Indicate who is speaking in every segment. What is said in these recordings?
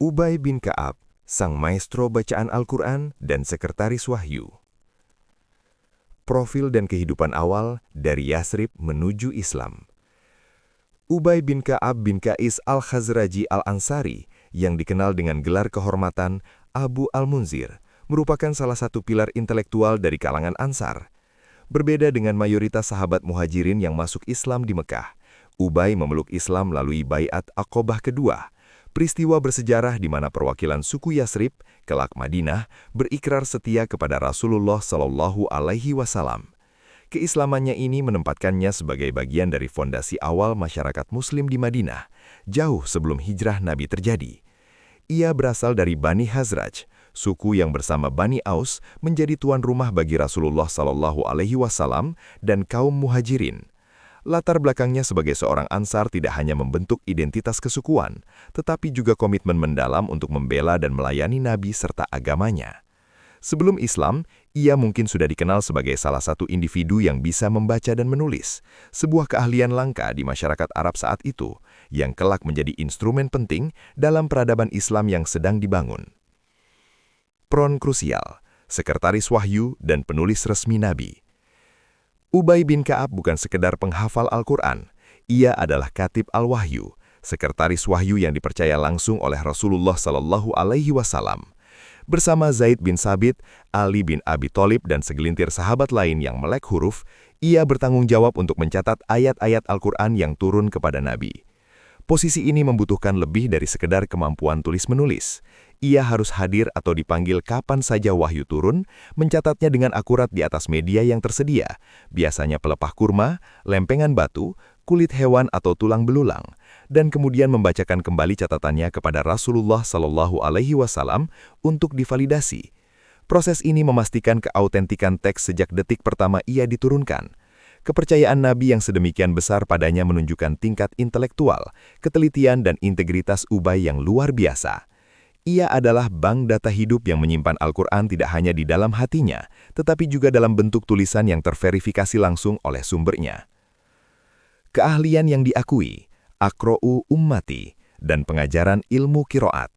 Speaker 1: Ubay bin Ka'ab, sang maestro bacaan Al-Quran dan sekretaris wahyu. Profil dan kehidupan awal dari Yasrib menuju Islam. Ubay bin Ka'ab bin Qais al-Khazraji al-Ansari, yang dikenal dengan gelar kehormatan Abu al-Munzir, merupakan salah satu pilar intelektual dari kalangan Ansar. Berbeda dengan mayoritas sahabat muhajirin yang masuk Islam di Mekah, Ubay memeluk Islam melalui Baiat Aqobah kedua, peristiwa bersejarah di mana perwakilan suku Yasrib, kelak Madinah, berikrar setia kepada Rasulullah Shallallahu Alaihi Wasallam. Keislamannya ini menempatkannya sebagai bagian dari fondasi awal masyarakat Muslim di Madinah, jauh sebelum hijrah Nabi terjadi. Ia berasal dari Bani Hazraj, suku yang bersama Bani Aus menjadi tuan rumah bagi Rasulullah Shallallahu Alaihi Wasallam dan kaum muhajirin. Latar belakangnya sebagai seorang Ansar tidak hanya membentuk identitas kesukuan, tetapi juga komitmen mendalam untuk membela dan melayani Nabi serta agamanya. Sebelum Islam, ia mungkin sudah dikenal sebagai salah satu individu yang bisa membaca dan menulis, sebuah keahlian langka di masyarakat Arab saat itu, yang kelak menjadi instrumen penting dalam peradaban Islam yang sedang dibangun. Peran krusial, sekretaris wahyu dan penulis resmi Nabi. Ubay bin Ka'ab bukan sekedar penghafal Al-Quran, ia adalah katib Al-Wahyu, sekretaris wahyu yang dipercaya langsung oleh Rasulullah Shallallahu Alaihi Wasallam. Bersama Zaid bin Sabit, Ali bin Abi Thalib dan segelintir sahabat lain yang melek huruf, ia bertanggung jawab untuk mencatat ayat-ayat Al-Quran yang turun kepada Nabi. Posisi ini membutuhkan lebih dari sekedar kemampuan tulis-menulis. Ia harus hadir atau dipanggil kapan saja wahyu turun, mencatatnya dengan akurat di atas media yang tersedia, biasanya pelepah kurma, lempengan batu, kulit hewan atau tulang belulang, dan kemudian membacakan kembali catatannya kepada Rasulullah Shallallahu Alaihi Wasallam untuk divalidasi. Proses ini memastikan keautentikan teks sejak detik pertama ia diturunkan. Kepercayaan Nabi yang sedemikian besar padanya menunjukkan tingkat intelektual, ketelitian dan integritas Ubay yang luar biasa. Ia adalah bank data hidup yang menyimpan Al-Quran tidak hanya di dalam hatinya, tetapi juga dalam bentuk tulisan yang terverifikasi langsung oleh sumbernya. Keahlian yang diakui, Aqra'u ummati, dan pengajaran ilmu qiraat.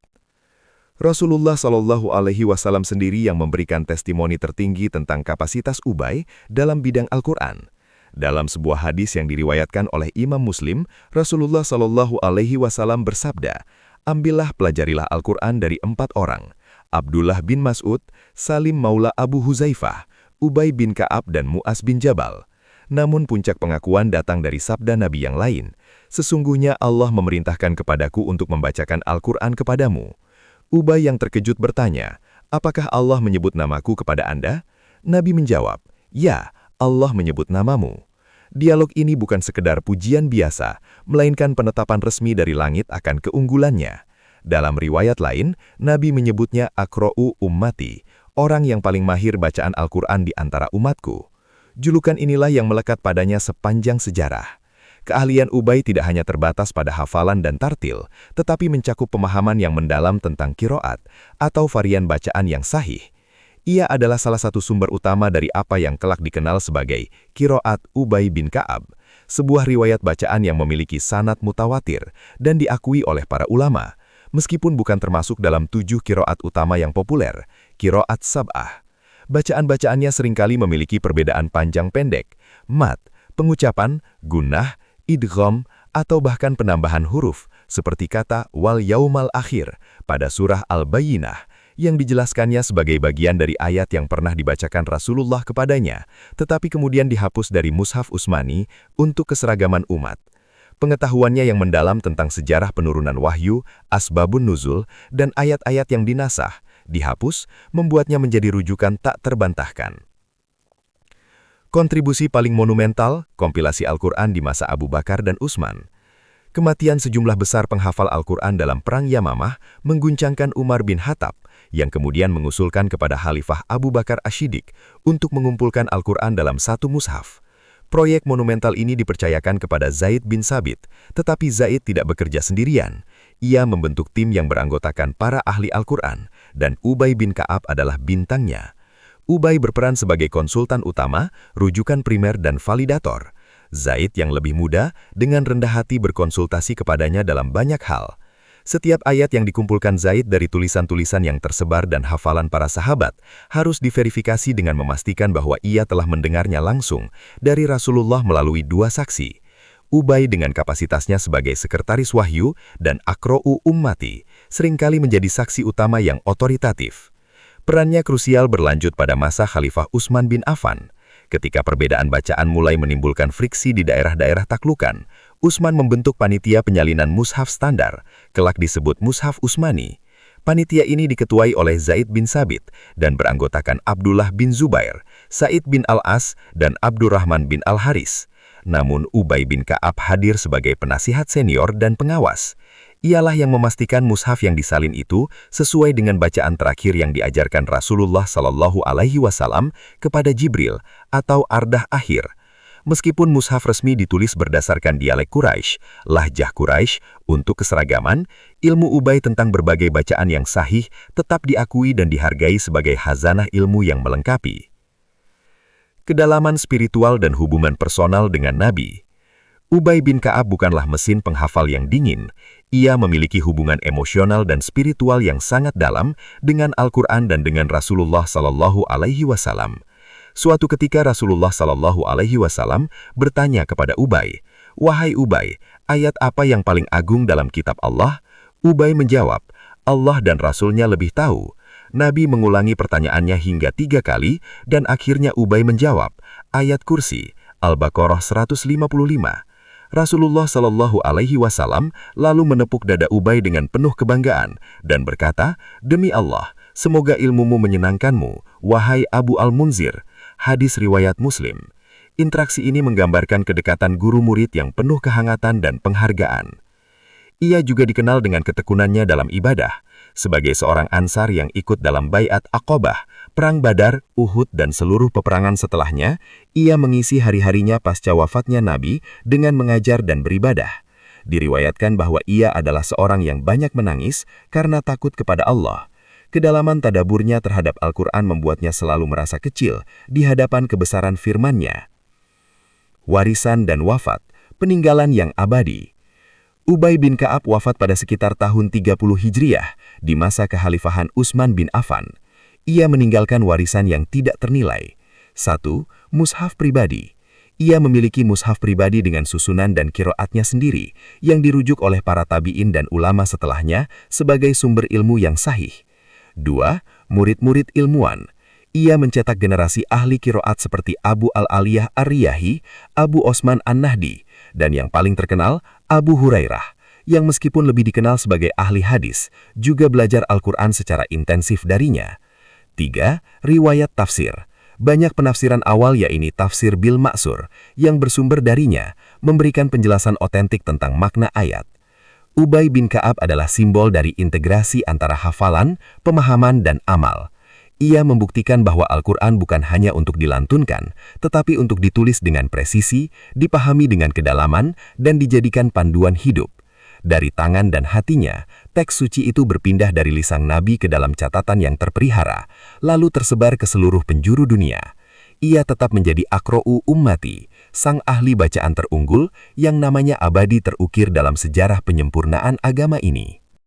Speaker 1: Rasulullah Shallallahu Alaihi Wasallam sendiri yang memberikan testimoni tertinggi tentang kapasitas Ubay dalam bidang Al-Quran. Dalam sebuah hadis yang diriwayatkan oleh Imam Muslim, Rasulullah Shallallahu Alaihi Wasallam bersabda, "Ambillah pelajarilah Al-Quran dari 4 orang, Abdullah bin Mas'ud, Salim Maula Abu Huzaifah, Ubay bin Ka'ab dan Mu'az bin Jabal." Namun puncak pengakuan datang dari sabda Nabi yang lain, "Sesungguhnya Allah memerintahkan kepadaku untuk membacakan Al-Quran kepadamu." Ubay yang terkejut bertanya, "Apakah Allah menyebut namaku kepada Anda?" Nabi menjawab, "Ya, Allah menyebut namamu." Dialog ini bukan sekedar pujian biasa, melainkan penetapan resmi dari langit akan keunggulannya. Dalam riwayat lain, Nabi menyebutnya Aqra'u ummati, orang yang paling mahir bacaan Al-Quran di antara umatku. Julukan inilah yang melekat padanya sepanjang sejarah. Keahlian Ubay tidak hanya terbatas pada hafalan dan tartil, tetapi mencakup pemahaman yang mendalam tentang qiraat atau varian bacaan yang sahih. Ia adalah salah satu sumber utama dari apa yang kelak dikenal sebagai qiraat Ubay bin Ka'ab, sebuah riwayat bacaan yang memiliki sanad mutawatir dan diakui oleh para ulama, meskipun bukan termasuk dalam 7 qiraat utama yang populer, qiraat sab'ah. Bacaan-bacaannya seringkali memiliki perbedaan panjang pendek, mat, pengucapan, gunnah, idgham, atau bahkan penambahan huruf, seperti kata wal yaumal akhir pada surah Al-Bayyinah, yang dijelaskannya sebagai bagian dari ayat yang pernah dibacakan Rasulullah kepadanya, tetapi kemudian dihapus dari Mushaf Utsmani untuk keseragaman umat. Pengetahuannya yang mendalam tentang sejarah penurunan wahyu, asbabun nuzul, dan ayat-ayat yang dinasah, dihapus, membuatnya menjadi rujukan tak terbantahkan. Kontribusi paling monumental, kompilasi Al-Quran di masa Abu Bakar dan Utsman. Kematian sejumlah besar penghafal Al-Quran dalam Perang Yamamah mengguncangkan Umar bin Khattab, yang kemudian mengusulkan kepada Khalifah Abu Bakar Asy-Syiddiq untuk mengumpulkan Al-Quran dalam satu mushaf. Proyek monumental ini dipercayakan kepada Zaid bin Sabit, tetapi Zaid tidak bekerja sendirian. Ia membentuk tim yang beranggotakan para ahli Al-Quran, dan Ubay bin Ka'ab adalah bintangnya. Ubay berperan sebagai konsultan utama, rujukan primer dan validator. Zaid yang lebih muda dengan rendah hati berkonsultasi kepadanya dalam banyak hal. Setiap ayat yang dikumpulkan Zaid dari tulisan-tulisan yang tersebar dan hafalan para sahabat harus diverifikasi dengan memastikan bahwa ia telah mendengarnya langsung dari Rasulullah melalui dua saksi. Ubay dengan kapasitasnya sebagai sekretaris wahyu dan Aqra'u Ummati seringkali menjadi saksi utama yang otoritatif. Perannya krusial berlanjut pada masa Khalifah Utsman bin Affan. Ketika perbedaan bacaan mulai menimbulkan friksi di daerah-daerah taklukan, Utsman membentuk panitia penyalinan mushaf standar, kelak disebut Mushaf Utsmani. Panitia ini diketuai oleh Zaid bin Sabit dan beranggotakan Abdullah bin Zubair, Sa'id bin Al-As, dan Abdurrahman bin Al-Haris. Namun Ubay bin Ka'ab hadir sebagai penasihat senior dan pengawas. Ialah yang memastikan mushaf yang disalin itu sesuai dengan bacaan terakhir yang diajarkan Rasulullah Shallallahu Alaihi Wasallam kepada Jibril atau ardah akhir. Meskipun mushaf resmi ditulis berdasarkan dialek Quraisy, lahjah Quraisy, untuk keseragaman, ilmu Ubay tentang berbagai bacaan yang sahih tetap diakui dan dihargai sebagai khazanah ilmu yang melengkapi. Kedalaman spiritual dan hubungan personal dengan Nabi. Ubay bin Ka'ab bukanlah mesin penghafal yang dingin. Ia memiliki hubungan emosional dan spiritual yang sangat dalam dengan Al-Quran dan dengan Rasulullah Sallallahu Alaihi Wasallam. Suatu ketika Rasulullah Sallallahu Alaihi Wasallam bertanya kepada Ubay, "Wahai Ubay, ayat apa yang paling agung dalam kitab Allah?" Ubay menjawab, "Allah dan Rasulnya lebih tahu." Nabi mengulangi pertanyaannya hingga 3 kali dan akhirnya Ubay menjawab, "Ayat Kursi, Al-Baqarah 155. Rasulullah Shallallahu Alaihi Wasallam lalu menepuk dada Ubay dengan penuh kebanggaan dan berkata, "Demi Allah, semoga ilmumu menyenangkanmu, wahai Abu Al-Munzir." Hadis riwayat Muslim. Interaksi ini menggambarkan kedekatan guru murid yang penuh kehangatan dan penghargaan. Ia juga dikenal dengan ketekunannya dalam ibadah. Sebagai seorang Ansar yang ikut dalam Baiat Aqabah, Perang Badar, Uhud, dan seluruh peperangan setelahnya, ia mengisi hari-harinya pasca wafatnya Nabi dengan mengajar dan beribadah. Diriwayatkan bahwa ia adalah seorang yang banyak menangis karena takut kepada Allah. Kedalaman tadaburnya terhadap Al-Quran membuatnya selalu merasa kecil di hadapan kebesaran firman-Nya. Warisan dan wafat, peninggalan yang abadi. Ubay bin Ka'ab wafat pada sekitar tahun 30 Hijriah di masa kekhalifahan Utsman bin Affan. Ia meninggalkan warisan yang tidak ternilai. 1. Mushaf pribadi. Ia memiliki mushaf pribadi dengan susunan dan qiraatnya sendiri yang dirujuk oleh para tabi'in dan ulama setelahnya sebagai sumber ilmu yang sahih. 2. Murid-murid ilmuwan. Ia mencetak generasi ahli qiraat seperti Abu Al-Aliyah Ar-Riyahi, Abu Osman An-Nahdi, dan yang paling terkenal, Abu Hurairah, yang meskipun lebih dikenal sebagai ahli hadis, juga belajar Al-Quran secara intensif darinya. 3. Riwayat tafsir. Banyak penafsiran awal yakni tafsir Bil Ma'sur, yang bersumber darinya, memberikan penjelasan otentik tentang makna ayat. Ubay bin Ka'ab adalah simbol dari integrasi antara hafalan, pemahaman, dan amal. Ia membuktikan bahwa Al-Quran bukan hanya untuk dilantunkan, tetapi untuk ditulis dengan presisi, dipahami dengan kedalaman, dan dijadikan panduan hidup. Dari tangan dan hatinya, teks suci itu berpindah dari lisan Nabi ke dalam catatan yang terpelihara, lalu tersebar ke seluruh penjuru dunia. Ia tetap menjadi Aqra'u Ummati, sang ahli bacaan terunggul yang namanya abadi terukir dalam sejarah penyempurnaan agama ini.